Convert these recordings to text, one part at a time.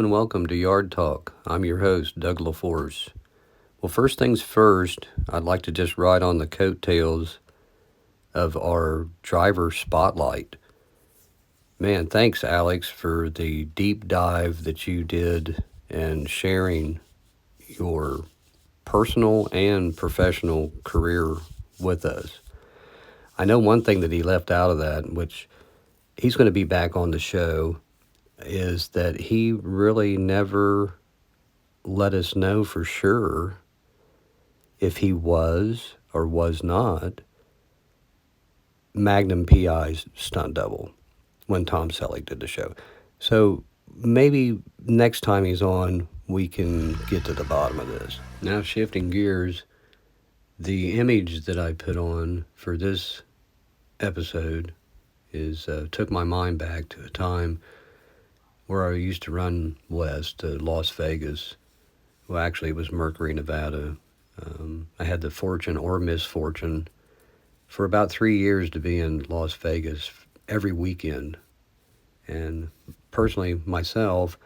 and welcome to Yard Talk. I'm your host, Doug LaForce. Well, first things first, I'd like to just ride on the coattails of our driver spotlight. Man, thanks, Alex, for the deep dive that you did and sharing your personal and professional career with us. I know one thing that he left out of that, which he's going to be back on the show, is that he really never let us know for sure if he was or was not Magnum PI's stunt double when Tom Selleck did the show. So maybe next time he's on, we can get to the bottom of this. Now, shifting gears, the image that I put on for this episode is took my mind back to a time where I used to run west to Las Vegas. Well, actually, it was Mercury, Nevada. I had the fortune or misfortune for about 3 years to be in Las Vegas every weekend. And personally, myself,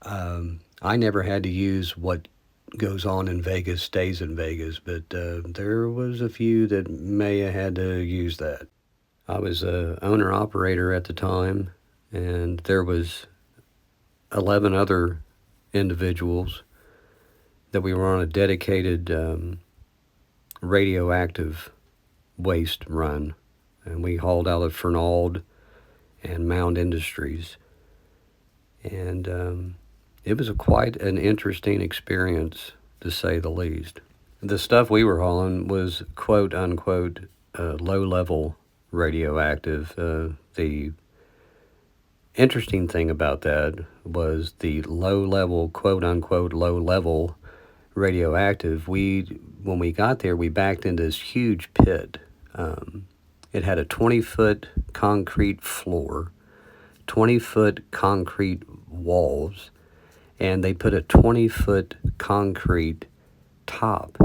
I never had to use what goes on in Vegas stays in Vegas, but there was a few that may have had to use that. I was a owner-operator at the time, and there was 11 other individuals that we were on a dedicated radioactive waste run, and we hauled out of Fernald and Mound Industries, and it was quite an interesting experience, to say the least. The stuff we were hauling was quote unquote low-level radioactive. The interesting thing about that was the low-level, quote-unquote low-level radioactive. When we got there, we backed into this huge pit. It had a 20-foot concrete floor, 20-foot concrete walls, and they put a 20-foot concrete top.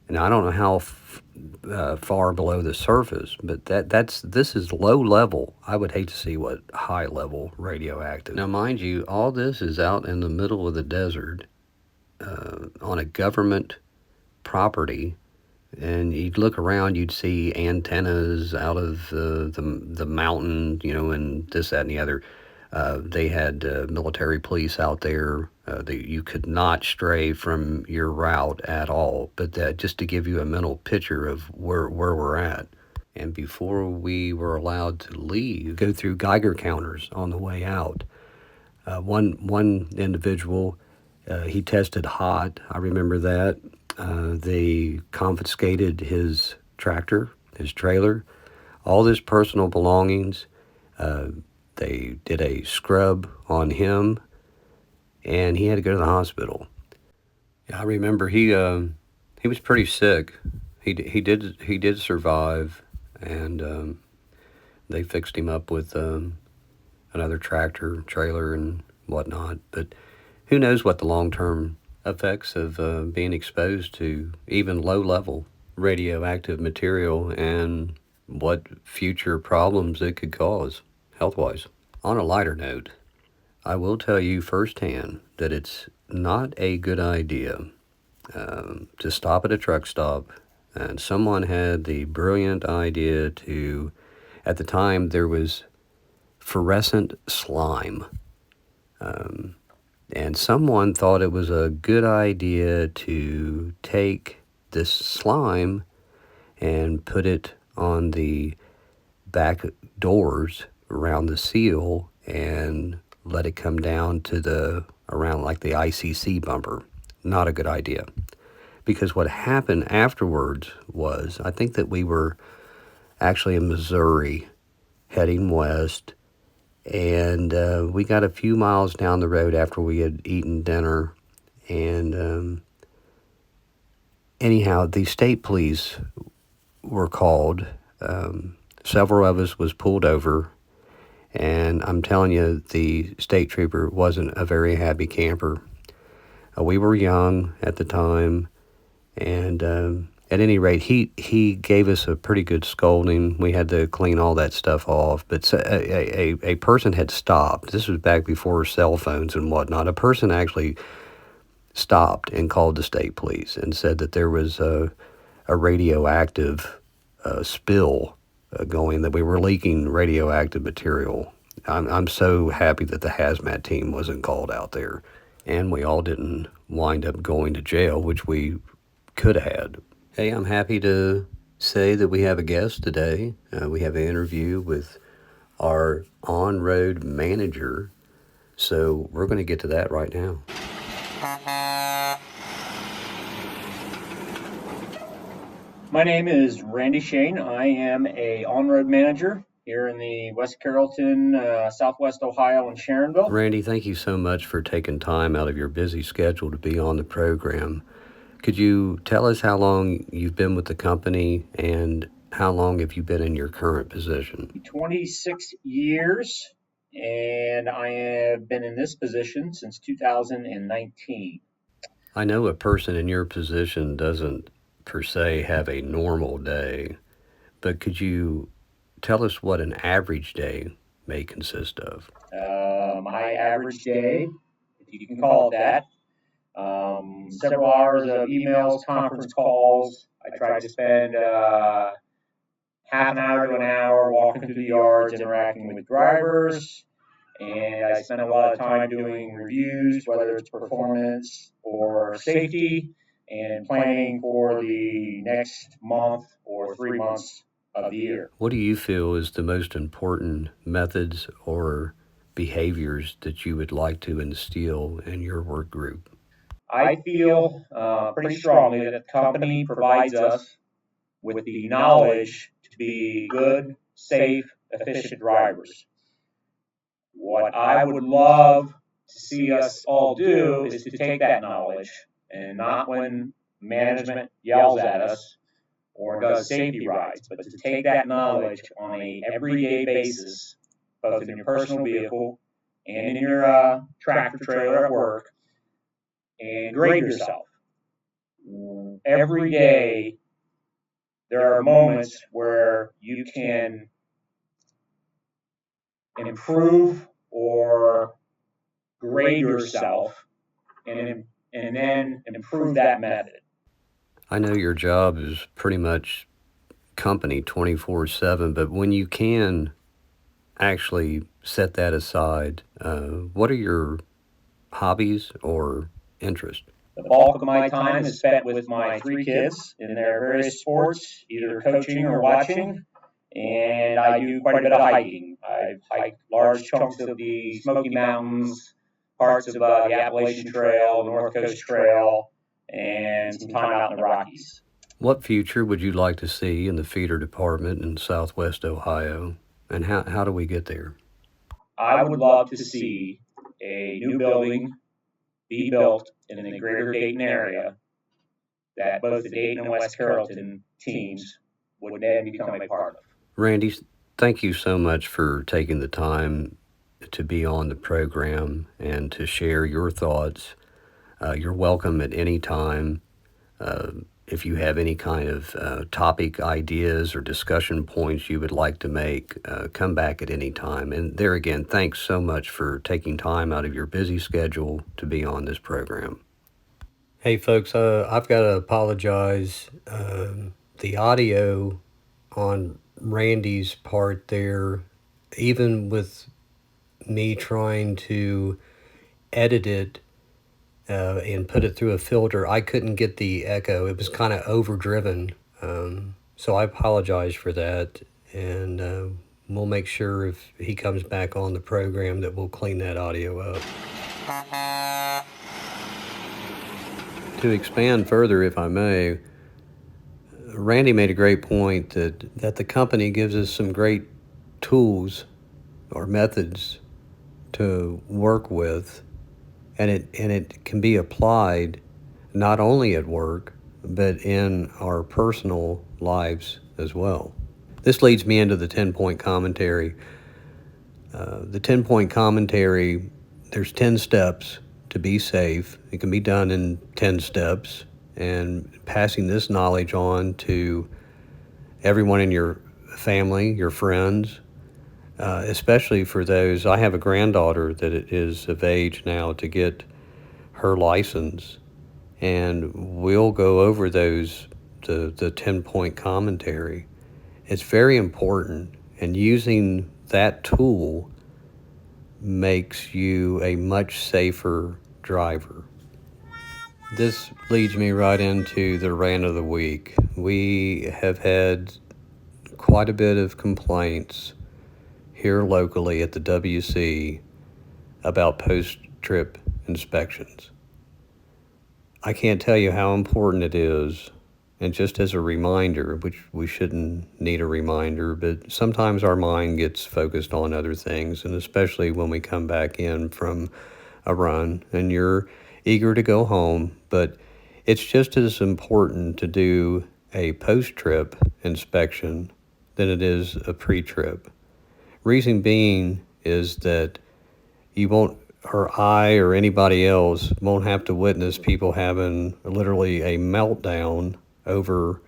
And I don't know how far below the surface, but this is low level. I would hate to see what high level radioactive. Now, mind you, all this is out in the middle of the desert, on a government property, and you'd look around, you'd see antennas out of the mountain, and this, that, and the other. They had military police out there. You could not stray from your route at all, but just to give you a mental picture of where we're at. And before we were allowed to leave, go through Geiger counters on the way out. One individual, he tested hot. I remember that. They confiscated his tractor, his trailer, all his personal belongings. They did a scrub on him, and he had to go to the hospital. I remember he was pretty sick. He did survive, and they fixed him up with another tractor, trailer, and whatnot. But who knows what the long-term effects of being exposed to even low-level radioactive material and what future problems it could cause health-wise. On a lighter note, I will tell you firsthand that it's not a good idea to stop at a truck stop, and someone had the brilliant idea to, at the time there was fluorescent slime, and someone thought it was a good idea to take this slime and put it on the back doors around the seal and let it come down to around like the ICC bumper. Not a good idea. Because what happened afterwards was, I think that we were actually in Missouri heading west, and we got a few miles down the road after we had eaten dinner, and anyhow, the state police were called. Several of us was pulled over, and I'm telling you, the state trooper wasn't a very happy camper. We were young at the time, and At any rate, he gave us a pretty good scolding. We had to clean all that stuff off. But a person had stopped. This was back before cell phones and whatnot. A person actually stopped and called the state police and said that there was a radioactive spill going, that we were leaking radioactive material. I'm so happy that the hazmat team wasn't called out there, and we all didn't wind up going to jail, which we could have had. Hey, I'm happy to say that we have a guest today. We have an interview with our on-road manager, so we're going to get to that right now. My name is Randy Shane. I am a on-road manager here in the West Carrollton, Southwest Ohio, and Sharonville. Randy, thank you so much for taking time out of your busy schedule to be on the program. Could you tell us how long you've been with the company and how long have you been in your current position? 26 years, and I have been in this position since 2019. I know a person in your position doesn't per se have a normal day, but could you tell us what an average day may consist of? My average day, if you can call it that, several hours of emails, conference calls. I try to spend half an hour to an hour walking through the yards, interacting with drivers, and I spend a lot of time doing reviews, whether it's performance or safety, and planning for the next month or 3 months of the year. What do you feel is the most important methods or behaviors that you would like to instill in your work group? I feel pretty strongly that the company provides us with the knowledge to be good, safe, efficient drivers. What I would love to see us all do is to take that knowledge, and not when management yells at us or does safety rides, but to take that knowledge on a everyday basis, both in your personal vehicle and in your tractor trailer at work, and grade yourself. Every day, there are moments where you can improve or grade yourself and then improve that method. I know your job is pretty much company 24/7, but when you can actually set that aside, what are your hobbies or interests? The bulk of my time is spent with my 3 kids in their various sports, either coaching or watching, and I do quite a bit of hiking. I've hiked large chunks of the Smoky Mountains, parts of the Appalachian Trail, North Coast Trail, and some time out in the Rockies. What future would you like to see in the feeder department in Southwest Ohio, and how do we get there? I would love to see a new building be built in the greater Dayton area that both the Dayton and West Carrollton teams would then become a part of. Randy, thank you so much for taking the time to be on the program and to share your thoughts. You're welcome at any time. If you have any kind of topic ideas or discussion points you would like to make, come back at any time. And there again, thanks so much for taking time out of your busy schedule to be on this program. Hey folks, I've got to apologize. The audio on Randy's part there, even with me trying to edit it and put it through a filter, I couldn't get the echo. It was kind of overdriven. So I apologize for that. And we'll make sure if he comes back on the program that we'll clean that audio up. To expand further, if I may, Randy made a great point that the company gives us some great tools or methods to work with, and it can be applied not only at work but in our personal lives as well. This leads me into the 10-point commentary. The 10-point commentary, there's 10 steps to be safe. It can be done in 10 steps, and passing this knowledge on to everyone in your family, your friends, especially for those. I have a granddaughter that is of age now to get her license, and we'll go over the 10-point commentary. It's very important, and using that tool makes you a much safer driver. This leads me right into the rant of the week. We have had quite a bit of complaints here locally at the WC about post-trip inspections. I can't tell you how important it is, and just as a reminder, which we shouldn't need a reminder, but sometimes our mind gets focused on other things, and especially when we come back in from a run and you're eager to go home, but it's just as important to do a post-trip inspection than it is a pre-trip. Reason being is that you won't, or I or anybody else won't have to witness people having literally a meltdown over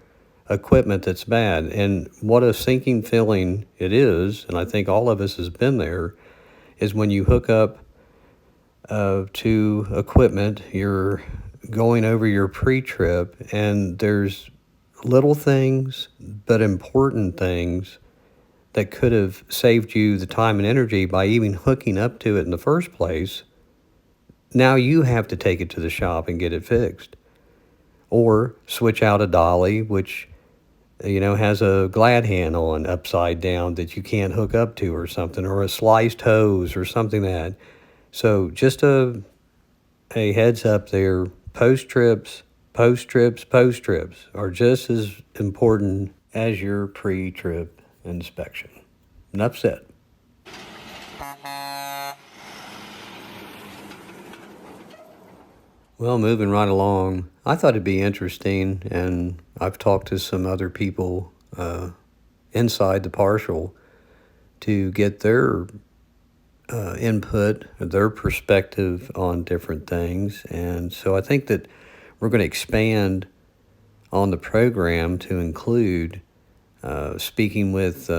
equipment that's bad. And what a sinking feeling it is, and I think all of us has been there, is when you hook up to equipment, you're going over your pre-trip, and there's little things but important things that could have saved you the time and energy by even hooking up to it in the first place. Now you have to take it to the shop and get it fixed. Or switch out a dolly, which has a glad hand on upside down that you can't hook up to or something, or a sliced hose or something that. So just a heads up there, post trips are just as important as your pre-trip inspection. Enough said. Well, moving right along, I thought it'd be interesting, and I've talked to some other people inside the partial to get their input, their perspective on different things. And so I think that we're going to expand on the program to include speaking with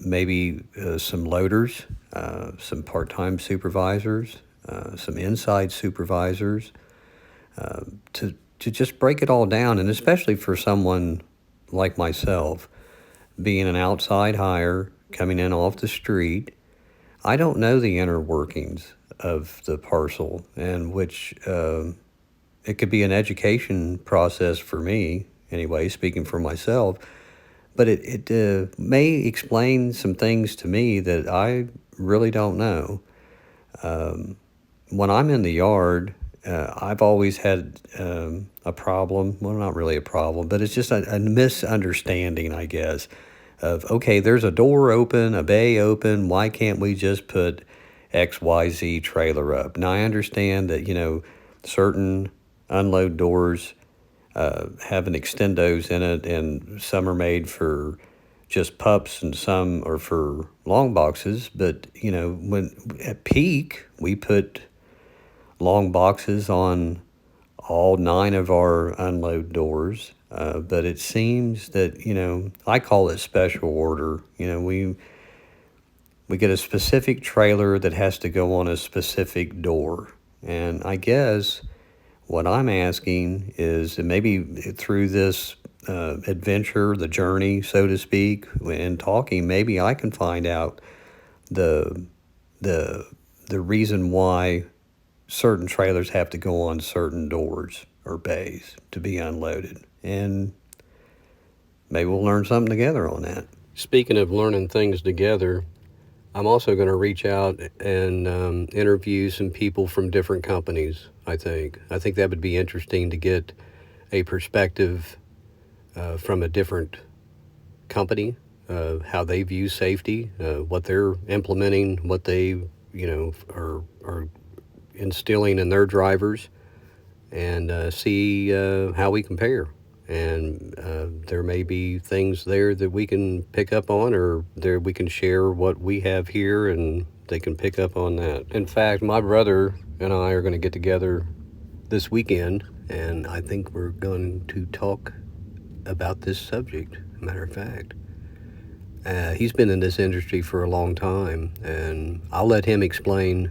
maybe some loaders, some part-time supervisors, some inside supervisors, to just break it all down, and especially for someone like myself, being an outside hire, coming in off the street, I don't know the inner workings of the parcel, and which it could be an education process for me, anyway, speaking for myself, but it may explain some things to me that I really don't know. When I'm in the yard, I've always had a problem. Well, not really a problem, but it's just a misunderstanding, I guess, of, okay, there's a door open, a bay open. Why can't we just put XYZ trailer up? Now, I understand that, certain unload doors have an extendos in it, and some are made for just pups and some are for long boxes. But, when at peak, we put long boxes on all 9 of our unload doors. But it seems that, I call it special order. We get a specific trailer that has to go on a specific door. And I guess what I'm asking is that maybe through this adventure, the journey, so to speak, and talking, maybe I can find out the the the reason why certain trailers have to go on certain doors or bays to be unloaded. And maybe we'll learn something together on that. Speaking of learning things together, I'm also going to reach out and interview some people from different companies, I think. I think that would be interesting to get a perspective from a different company, how they view safety, what they're implementing, what they, are instilling in their drivers, and see how we compare. And there may be things there that we can pick up on, or there we can share what we have here, and they can pick up on that. In fact, my brother and I are going to get together this weekend, and I think we're going to talk about this subject. Matter of fact, he's been in this industry for a long time, and I'll let him explain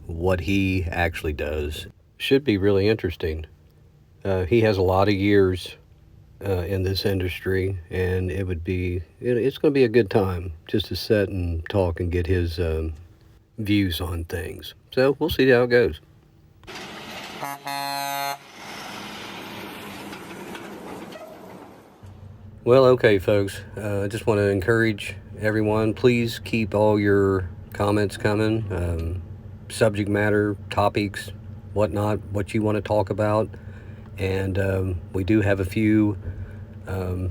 what he actually does. Should be really interesting. He has a lot of years in this industry, and it's going to be a good time just to sit and talk and get his views on things. So we'll see how it goes. Well, okay, folks. I just want to encourage everyone, please keep all your comments coming, subject matter, topics, whatnot, what you want to talk about. And we do have a few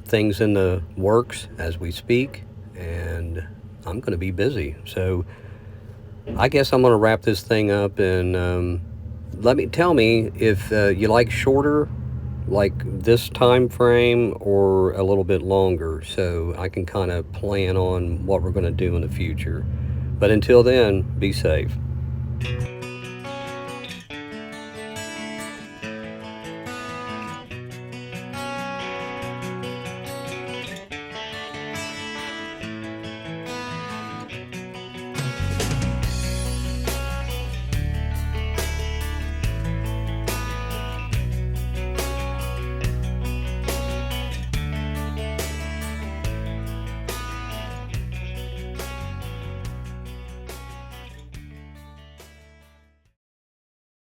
things in the works as we speak, and I'm going to be busy. So I guess I'm going to wrap this thing up, and tell me if you like shorter, like this time frame, or a little bit longer, so I can kind of plan on what we're going to do in the future. But until then, be safe.